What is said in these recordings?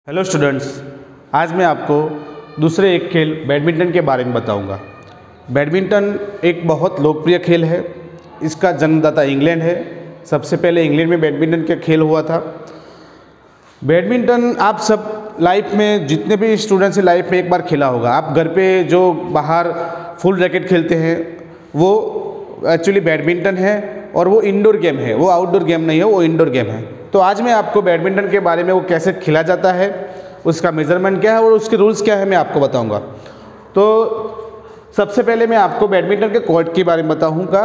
Hello students, आज मैं आपको दूसरे एक खेल बैडमिंटन के बारे में बताऊंगा। बैडमिंटन एक बहुत लोकप्रिय खेल है। इसका जन्मदाता इंग्लैंड है। सबसे पहले इंग्लैंड में बैडमिंटन का खेल हुआ था। बैडमिंटन आप सब लाइफ में, जितने भी स्टूडेंट्स हैं, लाइफ में एक बार खेला होगा। आप घर पे जो बाहर फुल रैकेट खेलते हैं वो एक्चुअली बैडमिंटन है, और वो इंडोर गेम है, वो आउटडोर गेम नहीं है, वो इंडोर गेम है। तो आज मैं आपको बैडमिंटन के बारे में, वो कैसे खेला जाता है, उसका मेज़रमेंट क्या है और उसके रूल्स क्या है, मैं आपको बताऊंगा। तो सबसे पहले मैं आपको बैडमिंटन के कोर्ट के बारे में बताऊंगा।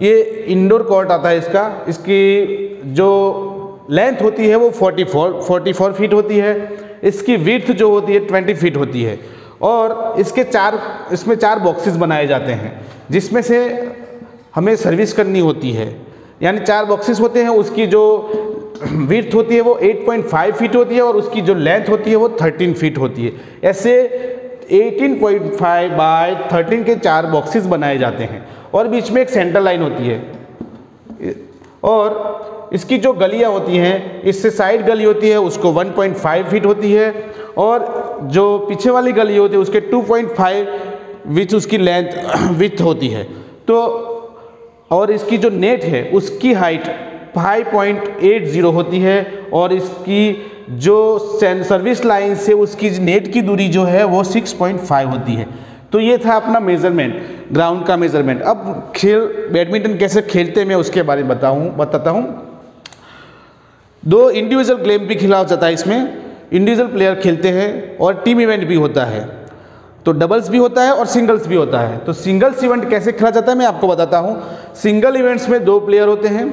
ये इंडोर कोर्ट आता है इसकी जो लेंथ होती है वो 44 फीट होती है। इसकी विड्थ जो होती है 20 फीट होती है, और इसमें चार बॉक्सेस बनाए जाते हैं, जिसमें से हमें सर्विस करनी होती है। यानी चार बॉक्सेस होते हैं। उसकी जो विड्थ होती है वो 8.5 फीट होती है, और उसकी जो लेंथ होती है वो 13 फीट होती है। ऐसे 18.5 बाय 13 के चार बॉक्सेस बनाए जाते हैं, और बीच में एक सेंटर लाइन होती है। और इसकी जो गलियां होती हैं, इससे साइड गली होती है उसको 1.5 फीट होती है, और जो पीछे वाली गली होती है उसके 2.5 विच उसकी लेंथ विड्थ होती है। तो और इसकी जो नेट है उसकी हाइट 5.80 होती है, और इसकी जो सर्विस लाइन से उसकी नेट की दूरी जो है वो 6.5 होती है। तो ये था अपना मेज़रमेंट, ग्राउंड का मेज़रमेंट। अब बैडमिंटन कैसे खेलते हैं मैं उसके बारे में बताता हूँ। दो इंडिविजुअल गेम भी खेला जाता है। इसमें इंडिविजुअल प्लेयर खेलते हैं, और टीम इवेंट भी होता है। तो डबल्स भी होता है और सिंगल्स भी होता है। तो सिंगल्स इवेंट कैसे खेला जाता है मैं आपको बताता हूँ। सिंगल इवेंट्स में दो प्लेयर होते हैं,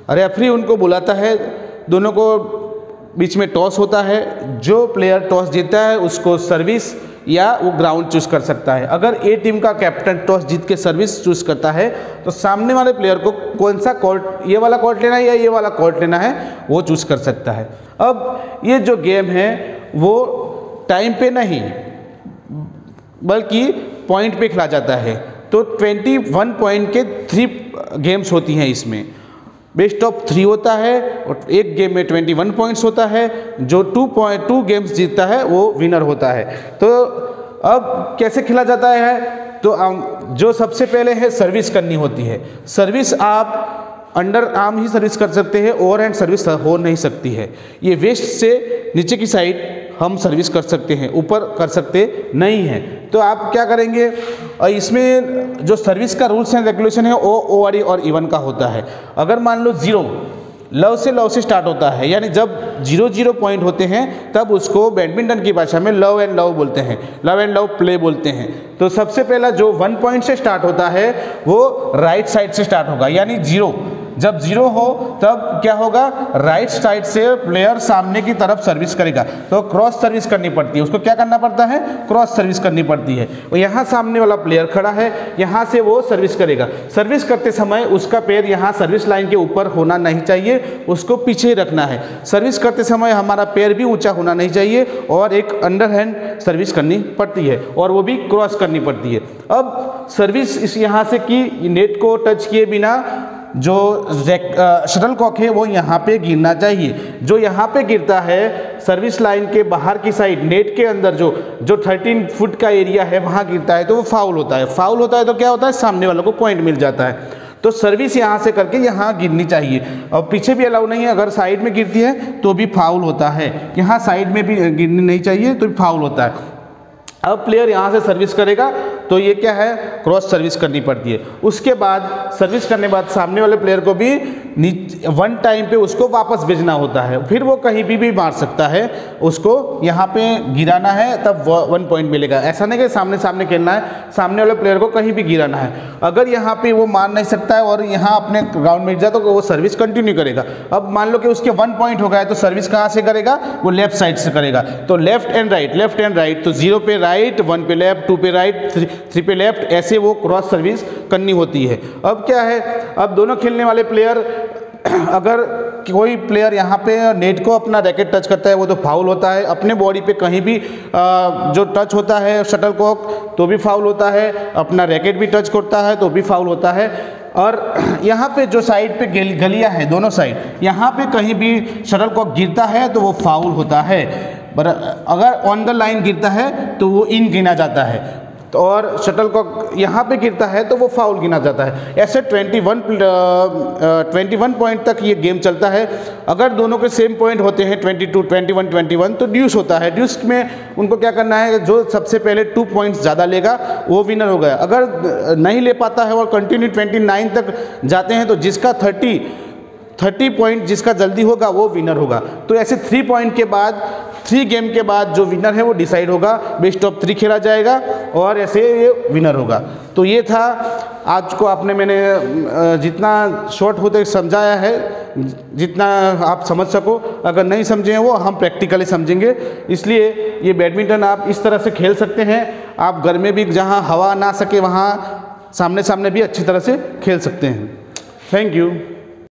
रेफरी उनको बुलाता है, दोनों को बीच में टॉस होता है। जो प्लेयर टॉस जीतता है उसको सर्विस या वो ग्राउंड चूज कर सकता है। अगर ए टीम का कैप्टन टॉस जीत के सर्विस चूज करता है तो सामने वाले प्लेयर को कौन सा कोर्ट, ये वाला कोर्ट लेना है या ये वाला कोर्ट लेना है, वो चूज कर सकता है। अब ये जो गेम है वो टाइम पे नहीं बल्कि पॉइंट पे खेला जाता है। तो 21 पॉइंट के 3 गेम्स होती हैं। इसमें बेस्ट ऑफ 3 होता है, और एक गेम में 21 पॉइंट्स होता है। जो 2 गेम्स जीतता है वो विनर होता है। तो अब कैसे खेला जाता है, तो जो सबसे पहले है सर्विस करनी होती है। सर्विस आप अंडर आर्म ही सर्विस कर सकते हैं, ओवर हैंड सर्विस हो नहीं सकती है। ये वेस्ट से नीचे की साइड हम सर्विस कर सकते हैं, ऊपर कर सकते नहीं हैं। तो आप क्या करेंगे, इसमें जो सर्विस का रूल्स एंड रेगुलेशन है वो ओआरई और इवन का होता है। अगर मान लो 0 लव से स्टार्ट होता है, यानी जब 0-0 पॉइंट होते हैं तब उसको बैडमिंटन की भाषा में लव एंड लव बोलते हैं, लव एंड लव प्ले बोलते हैं। तो सबसे पहला जो 1 पॉइंट से स्टार्ट होता है वो राइट साइड से स्टार्ट होगा। यानी 0 जब 0 हो तब क्या होगा, राइट साइड से प्लेयर सामने की तरफ सर्विस करेगा। तो क्रॉस सर्विस करनी पड़ती है, उसको क्या करना पड़ता है, क्रॉस सर्विस करनी पड़ती है। और यहाँ सामने वाला प्लेयर खड़ा है, यहाँ से वो सर्विस करेगा। सर्विस करते समय उसका पैर यहाँ सर्विस लाइन के ऊपर होना नहीं चाहिए, उसको पीछे ही रखना है। सर्विस करते समय हमारा पैर भी ऊंचा होना नहीं चाहिए, और एक अंडर हैंड सर्विस करनी पड़ती है, और वो भी क्रॉस करनी पड़ती है। अब सर्विस इस यहाँ से की, नेट को टच किए बिना जो शटलकॉक है वो यहाँ पे गिरना चाहिए। जो यहाँ पे गिरता है सर्विस लाइन के बाहर की साइड, नेट के अंदर जो 13 फुट का एरिया है वहाँ गिरता है तो वो फाउल होता है। फाउल होता है तो क्या होता है, सामने वालों को पॉइंट मिल जाता है। तो सर्विस यहाँ से करके यहाँ गिरनी चाहिए, और पीछे भी अलाउ नहीं है। अगर साइड में गिरती है तो भी फाउल होता है, यहाँ साइड में भी गिरनी नहीं चाहिए तो भी फाउल होता है। अब प्लेयर यहाँ से सर्विस करेगा तो ये क्या है, क्रॉस सर्विस करनी पड़ती है। उसके बाद सर्विस करने के बाद सामने वाले प्लेयर को भी 1 टाइम पे उसको वापस भेजना होता है। फिर वो कहीं भी मार सकता है, उसको यहाँ पे गिराना है तब 1 पॉइंट मिलेगा। ऐसा नहीं कि सामने सामने खेलना है, सामने वाले प्लेयर को कहीं भी गिराना है। अगर यहाँ पे वो मार नहीं सकता है और यहाँ अपने ग्राउंड में जा तो वो सर्विस कंटिन्यू करेगा। अब मान लो कि उसके 1 पॉइंट हो गया है तो सर्विस कहाँ से करेगा, वो लेफ्ट साइड से करेगा। तो लेफ्ट एंड राइट, तो 0 पे राइट, 1 पे लेफ्ट, 2 पे राइट, 3 पे लेफ्ट, ऐसे वो क्रॉस सर्विस करनी होती है। अब क्या है, अब दोनों खेलने वाले प्लेयर, अगर कोई प्लेयर यहाँ पे नेट को अपना रैकेट टच करता है वो तो फाउल होता है। अपने बॉडी पे कहीं भी जो टच होता है शटलकॉक तो भी फाउल होता है। अपना रैकेट भी टच करता है तो भी फाउल होता है। और यहाँ पे जो साइड पे गलियाँ हैं दोनों साइड, यहाँ पे कहीं भी शटलकॉक गिरता है तो वो फाउल होता है। पर अगर ऑन द लाइन गिरता है तो वो इन गिना जाता है, और शटलकॉक यहाँ पे गिरता है तो वो फाउल गिना जाता है। ऐसे 21 पॉइंट तक ये गेम चलता है। अगर दोनों के सेम पॉइंट होते हैं 22, 21, 21 तो ड्यूस होता है। ड्यूस में उनको क्या करना है, जो सबसे पहले 2 पॉइंट्स ज़्यादा लेगा वो विनर हो गया। अगर नहीं ले पाता है और कंटिन्यू 29 तक जाते हैं तो जिसका 30 पॉइंट जिसका जल्दी होगा वो विनर होगा। तो ऐसे 3 पॉइंट के बाद 3 गेम के बाद जो विनर है वो डिसाइड होगा, बेस्ट ऑफ 3 खेला जाएगा और ऐसे ये विनर होगा। तो ये था आज को आपने मैंने जितना शॉर्ट होते समझाया है, जितना आप समझ सको। अगर नहीं समझे हैं वो हम प्रैक्टिकली समझेंगे। इसलिए ये बैडमिंटन आप इस तरह से खेल सकते हैं। आप घर में भी जहाँ हवा ना सके वहाँ सामने सामने भी अच्छी तरह से खेल सकते हैं। Thank you.